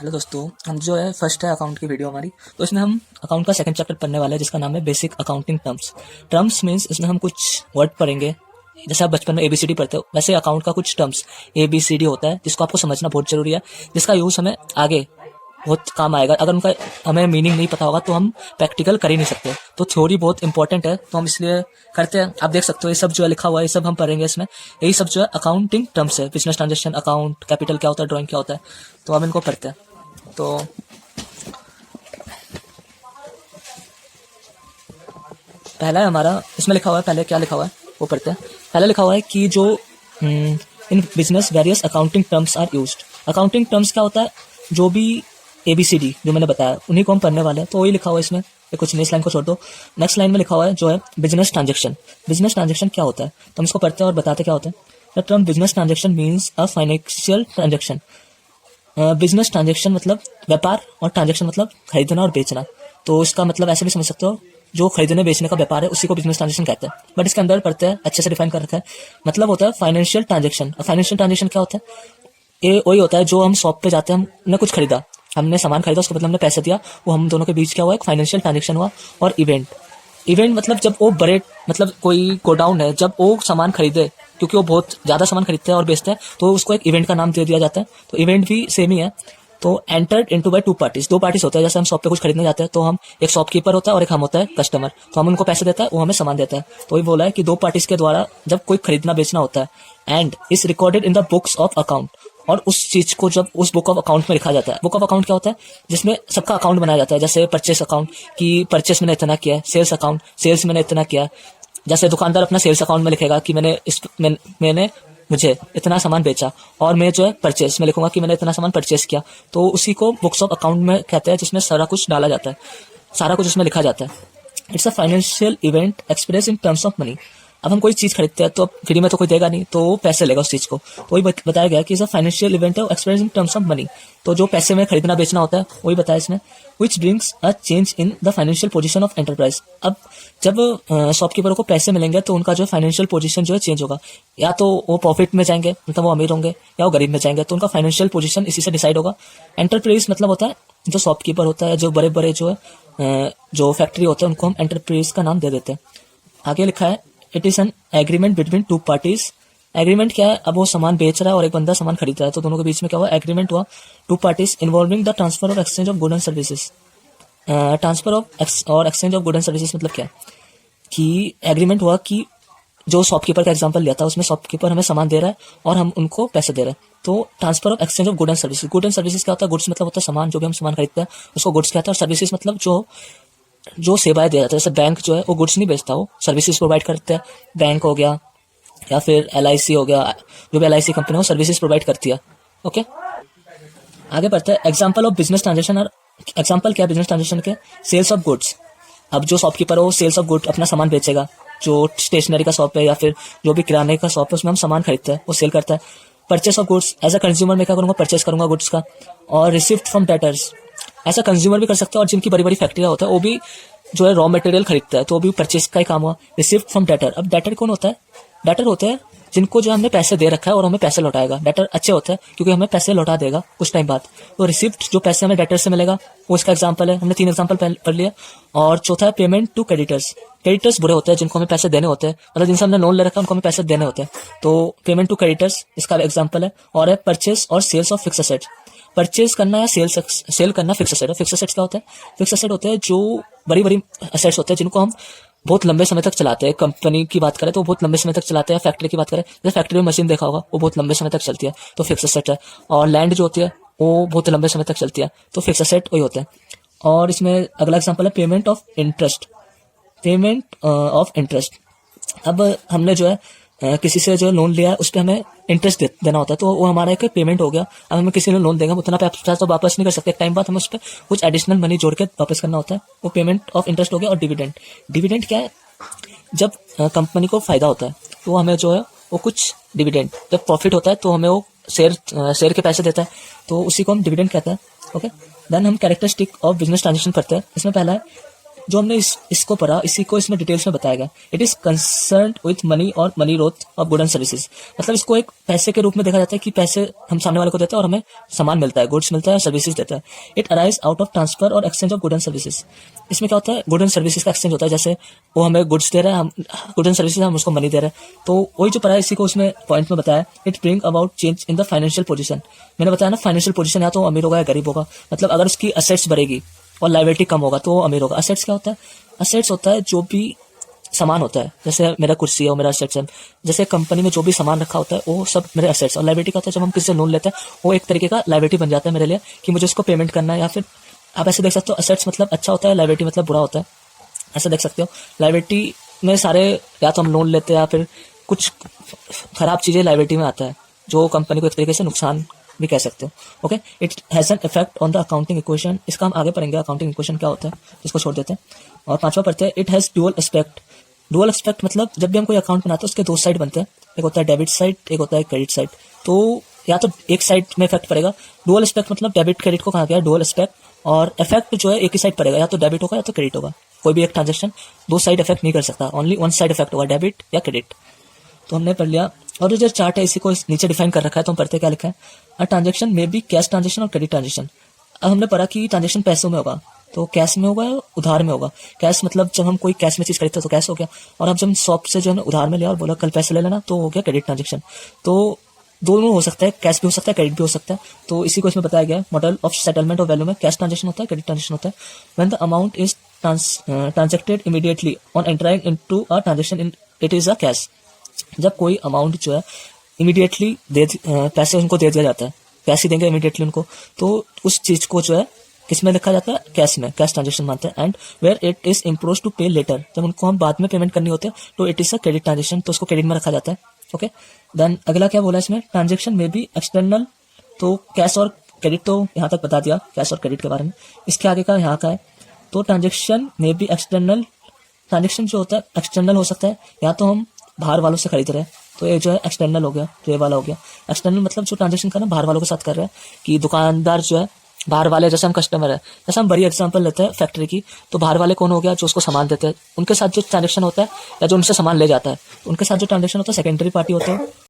Hello दोस्तों, हम जो है फर्स्ट है अकाउंट की वीडियो हमारी। तो इसमें हम अकाउंट का सेकंड चैप्टर पढ़ने वाले हैं जिसका नाम है basic accounting terms. Terms means इसमें हम कुछ वर्ड पढ़ेंगे, जैसे आप बचपन में एबीसीडी पढ़ते हो वैसे अकाउंट का कुछ टर्म्स एबीसीडी होता है जिसको आपको समझना बहुत जरूरी है, जिसका यूज हमें आगे बहुत काम आएगा। अगर उनका हमें मीनिंग नहीं पता होगा तो हम प्रैक्टिकल कर ही नहीं सकते। तो थ्योरी बहुत इंपॉर्टेंट है, तो हम इसलिए करते हैं। आप देख सकते हो ये सब जो है लिखा हुआ है, ये सब हम पढ़ेंगे इसमें। यही सब जो है अकाउंटिंग टर्म्स है, बिजनेस ट्रांजेक्शन, अकाउंट, कैपिटल क्या होता है, ड्राइंग क्या होता है, तो हम इनको पढ़ते हैं। तो पहला है हमारा, इसमें लिखा हुआ है, पहले क्या लिखा हुआ है वो पढ़ते हैं। पहले लिखा हुआ है कि जो in business various accounting terms are used. Accounting terms क्या होता है, जो भी एबीसीडी जो मैंने बताया उन्हीं को हम पढ़ने वाले हैं। तो वही लिखा हुआ है इसमें, ये कुछ नहीं, इस लाइन को छोड़ दो। नेक्स्ट लाइन में लिखा हुआ है जो है बिजनेस ट्रांजेक्शन। बिजनेस ट्रांजेक्शन क्या होता है तो हम इसको पढ़ते हैं और बताते क्या होता है। The term business transaction means a financial transaction. Business transaction मतलब व्यापार और ट्रांजेक्शन मतलब खरीदना और बेचना। तो इसका मतलब ऐसे भी समझ सकते हो, जो खरीदने बेचने का व्यापार है उसी को बिजनेस ट्रांजेक्शन कहते हैं। बट इसके अंदर पढ़ते हैं, अच्छे से डिफाइन कर रखा है। मतलब होता है फाइनेंशियल ट्रांजेक्शन। फाइनेंशियल ट्रांजेक्शन क्या होता है, ये वही होता है जो हम शॉप पे जाते हैं, हमने कुछ खरीदा, हमने सामान खरीदा, उसके बदले हमने पैसे दिया, वो हम दोनों के बीच क्या हुआ, एक फाइनेंशियल ट्रांजेक्शन हुआ। और इवेंट, इवेंट मतलब जब वो बड़े, मतलब कोई गोडाउन है, जब वो सामान खरीदे, क्योंकि वो बहुत ज्यादा सामान खरीदते हैं और बेचते हैं, तो उसको एक इवेंट का नाम दे दिया जाता है। तो इवेंट भी सेम ही है। तो entered into by two parties, दो पार्टीज होते हैं। जैसे हम शॉप पे कुछ खरीदने जाते हैं तो हम, एक शॉपकीपर होता है और एक हम होता है कस्टमर। तो हम उनको पैसे देता है, वो हमें सामान देता है। तो ये बोला है कि दो पार्टीज के द्वारा जब कोई खरीदना बेचना होता है, and is recorded in the books of account, और उस चीज को जब उस बुक ऑफ अकाउंट में लिखा जाता है। बुक ऑफ अकाउंट क्या होता है, जिसमें सबका अकाउंट बनाया जाता है। जैसे परचेस अकाउंट की परचेस मैंने इतना किया है, सेल्स अकाउंट सेल्स मैंने इतना किया है। जैसे दुकानदार अपना सेल्स अकाउंट में लिखेगा कि मैंने मुझे इतना सामान बेचा, और मैं जो है परचेस में लिखूंगा कि मैंने इतना सामान परचेस किया। तो उसी को बुक्स ऑफ अकाउंट में कहते हैं, जिसमें सारा कुछ डाला जाता है, सारा कुछ उसमें लिखा जाता है। It's a financial event express in terms of money. अब हम कोई चीज खरीदते हैं तो फ्री में तो कोई देगा नहीं, तो वो पैसे लेगा उस चीज को। तो वही बताया गया कि इज अ फाइनेंशियल इवेंट है express in terms of money. तो जो पैसे में खरीदना बेचना होता है वही बताया इसमें। Which brings a change in the financial position of enterprise. अब जब शॉपकीपर को पैसे मिलेंगे तो उनका जो फाइनेंशियल पोजीशन जो है चेंज होगा। या तो वो प्रॉफिट में जाएंगे, मतलब वो अमीर होंगे, या वो गरीब में जाएंगे। तो उनका फाइनेंशियल पोजीशन इसी से डिसाइड होगा। एंटरप्राइज मतलब होता है जो शॉपकीपर होता है, जो बड़े बड़े जो है जो फैक्ट्री होते हैं, उनको हम एंटरप्राइज का नाम दे देते हैं। आगे लिखा है it is an agreement between two parties. Agreement क्या है, अब वो सामान बेच रहा है और एक बंदा सामान खरीद रहा है, तो दोनों के बीच में क्या हुआ, एग्रीमेंट हुआ। Two parties involving the transfer of exchange of good and services. Transfer of और exchange of good and services मतलब क्या है, कि एग्रीमेंट हुआ कि जो शॉपकीपर का एग्जांपल लिया था, उसमें शॉपकीपर हमें सामान दे रहा है और हम उनको पैसे दे रहे हैं। तो transfer of exchange of good and services. Good and services क्या होता है, गुड्स मतलब होता है सामान, जो भी हम सामान खरीदते हैं उसको गुड्स कहते हैं। और सर्विसेज मतलब जो सेवाएं दिया जाता है। जैसे बैंक जो है वो गुड्स नहीं बेचता, वो सर्विसेज प्रोवाइड करते हैं। बैंक हो गया या फिर एलआईसी हो गया, जो भी एलआईसी कंपनी हो सर्विसेज प्रोवाइड करती है। ओके, आगे बढ़ते हैं। Example of business transaction. और एग्जांपल क्या है बिजनेस ट्रांजेक्शन के, सेल्स ऑफ गुड्स। अब जो शॉपकीपर हो सेल्स ऑफ गुड अपना सामान बेचेगा। जो स्टेशनरी का शॉप है या फिर जो भी किराने का शॉप है उसमें हम सामान खरीदते हैं, वो सेल करता है। Purchase of goods, as a consumer मैं क्या करूंगा, परचेस करूंगा गुड्स का। और रिसिप्ट फ्रॉम डेटर्स, ऐसा कंज्यूमर भी कर सकते हैं। और जिनकी बड़ी बड़ी फैक्ट्रियां होता है वो भी जो है रॉ मटेरियल खरीदता है, तो वो भी परचेस का ही काम हुआ। Receipt from debtor. अब डेटर कौन होता है, डेटर होते हैं जिनको जो हमने पैसे दे रखा है और हमें पैसे लौटाएगा। डेटर अच्छे होते हैं क्योंकि हमें पैसे लौटा देगा कुछ टाइम बाद। तो रिसिप्ट जो पैसे हमें डेटर से मिलेगा वो इसका एग्जांपल है। हमने 3 एग्जांपल पढ़ लिया। और चौथा है पेमेंट टू क्रेडिटर्स। क्रेडिटर्स बुरे होते हैं जिनको हमें पैसे देने होते हैं, मतलब जिनसे हमने लोन ले रखा है उनको हमें पैसे देने होते हैं। तो पेमेंट टू क्रेडिटर्स इसका एग्जांपल है। और है परचेस और sales of fix asset. Purchase करना या सेल करना फिक्स एसेट है। फिक्स एसेट्स क्या होता है, फिक्स एसेट होते हैं जो बड़ी बड़ी एसेट्स होते हैं जिनको हम बहुत लंबे समय तक चलाते हैं। कंपनी की बात करें तो बहुत लंबे समय तक चलाते हैं। फैक्ट्री की बात करें, जैसे फैक्ट्री में मशीन देखा होगा वो बहुत लंबे समय तक चलती है, तो फिक्स एसेट है। और लैंड जो होती है वो बहुत लंबे समय तक चलती है, तो फिक्स एसेट वही होते हैं। और इसमें अगला एग्जांपल है payment of interest. Payment of interest, अब हमने जो है किसी से जो लोन लिया है उस पर हमें इंटरेस्ट देना होता है, तो वो हमारा एक पेमेंट हो गया। अब हमें किसी ने लोन देगा उतना पैसा तो वापस नहीं कर सकते, एक टाइम बाद हमें उस पर कुछ एडिशनल मनी जोड़ के वापस करना होता है, वो पेमेंट ऑफ इंटरेस्ट हो गया। और डिविडेंड, डिविडेंड क्या है, जब कंपनी को फायदा होता है तो हमें जो है वो कुछ डिविडेंड, जब प्रॉफिट होता है तो हमें वो शेयर के पैसे देता है, तो उसी को हम डिविडेंड कहते हैं। ओके, देन हम कैरेक्टरिस्टिक ऑफ बिजनेस ट्रांजेक्शन पढ़ते हैं। इसमें पहला है जो हमने इसको पढ़ा, इसी को इसमें डिटेल्स में बताया गया। It is concern with money और money growth of good and services. मतलब इसको एक पैसे के रूप में देखा जाता है कि पैसे हम सामने वाले को देते हैं और हमें सामान मिलता है, गुड्स मिलता है, सर्विसेज देता है। It arise out of transfer और exchange of good and services. इसमें क्या होता है, गुड एंड सर्विसेज का एक्सचेंज होता है। जैसे वो हमें गुड्स दे रहा है, हम गुड एंड सर्विसेज, हम उसको मनी दे रहे हैं। तो वही जो पढ़ा है इसी को उसमें पॉइंट में बताया। It bring about change in the financial position. मैंने बताया ना, फाइनेंशियल पोजीशन या तो अमीर होगा या गरीब होगा। मतलब अगर उसकी असेट्स बढ़ेगी और लायबिलिटी कम होगा तो वो अमीर होगा। असेट्स क्या होता है, असेट्स होता है जो भी सामान होता है। जैसे मेरा कुर्सी है वो मेरा असेट्स है। जैसे कंपनी में जो भी सामान रखा होता है वो सब मेरे असेट्स। और लायबिलिटी क्या होता है, जब हम किसी से लोन लेते हैं वो एक तरीके का लायबिलिटी बन जाता है मेरे लिए कि मुझे उसको पेमेंट करना है। या फिर आप ऐसे देख सकते हो, असेट्स मतलब अच्छा होता है, लायबिलिटी मतलब बुरा होता है, ऐसा देख सकते हो। लायबिलिटी में सारे या तो हम लोन लेते हैं या फिर कुछ खराब चीजें लायबिलिटी में आता है जो कंपनी को एक तरीके से नुकसान भी कह सकते हो। Okay, it has an effect on the accounting equation. इसका हम आगे पढ़ेंगे, अकाउंटिंग इक्वेशन क्या होता है, इसको छोड़ देते हैं। और पांचवा पढ़ते हैं, it has dual aspect. Dual aspect मतलब जब भी हम कोई अकाउंट बनाते हैं उसके दो साइड बनते हैं, एक होता है डेबिट साइड, एक होता है क्रेडिट साइड। तो या तो एक साइड में इफेक्ट पड़ेगा। डुअल एस्पेक्ट मतलब डेबिट क्रेडिट को कहा गया है डुअल एस्पेक्ट। और इफेक्ट जो है एक ही साइड पड़ेगा, या तो डेबिट होगा या तो क्रेडिट होगा। कोई भी एक ट्रांजेक्शन दो साइड इफेक्ट नहीं कर सकता, ओनली वन साइड इफेक्ट होगा, डेबिट या क्रेडिट। तो हमने पढ़ लिया। और जो चार्ट है इसी को नीचे डिफाइन कर रखा है, तो हम पढ़ते क्या लिखा है, अ ट्रांजेक्शन में बी कैश ट्रांजेक्शन और क्रेडिट ट्रांजेक्शन। अब हमने पढ़ा कि ट्रांजेक्शन पैसों में होगा, तो कैश में होगा या उधार में होगा। कैश मतलब जब हम कोई कैश में चीज खरीदते हैं तो कैश हो गया, और अब जब हम शॉप से जो है उधार में लिया और बोला कल पैसे ले लेना, तो हो गया क्रेडिट ट्रांजेक्शन। तो दोनों हो सकता है, कैश भी हो सकता है, क्रेडिट भी हो सकता है। तो इसी को इसमें बताया गया है। Model of settlement of value में कैश ट्रांजेक्शन होता है, क्रेडिट ट्रांजेक्शन होता है। When the amount is transacted immediately on entering into a transaction it is a cash. जब कोई अमाउंट जो है इमीडिएटली पैसे उनको दे दिया जाता है, कैश ही देंगे इमीडिएटली उनको, तो उस चीज को जो है किसमें लिखा जाता है, कैश में, कैश ट्रांजेक्शन मानते हैं। And where it is imposed to pay later, जब उनको हम बाद में पेमेंट करनी होती है तो it is a credit transaction, तो उसको क्रेडिट में रखा जाता है। ओके, देन अगला क्या बोला इसमें, ट्रांजेक्शन में भी एक्सटर्नल। तो कैश और क्रेडिट तो यहाँ तक बता दिया, कैश और क्रेडिट के बारे में। इसके आगे का यहाँ का है, तो ट्रांजेक्शन में भी एक्सटर्नल। ट्रांजेक्शन जो होता है एक्सटर्नल हो सकता है, या तो हम बाहर वालों से खरीद रहे हैं तो ये जो है एक्सटर्नल हो गया, तो ये वाला हो गया एक्सटर्नल। मतलब जो ट्रांजेक्शन कर रहे हैं बाहर वालों के साथ कर रहे हैं, कि दुकानदार जो है बाहर वाले, जैसे हम कस्टमर है, जैसे हम बड़ी एग्जांपल लेते हैं फैक्ट्री की, तो बाहर वाले कौन हो गया, जो उसको सामान देते हैं, उनके साथ जो ट्रांजेक्शन होता है, या जो उनसे सामान ले जाता है, उनके साथ जो ट्रांजेक्शन होता है सेकेंडरी पार्टी होता है।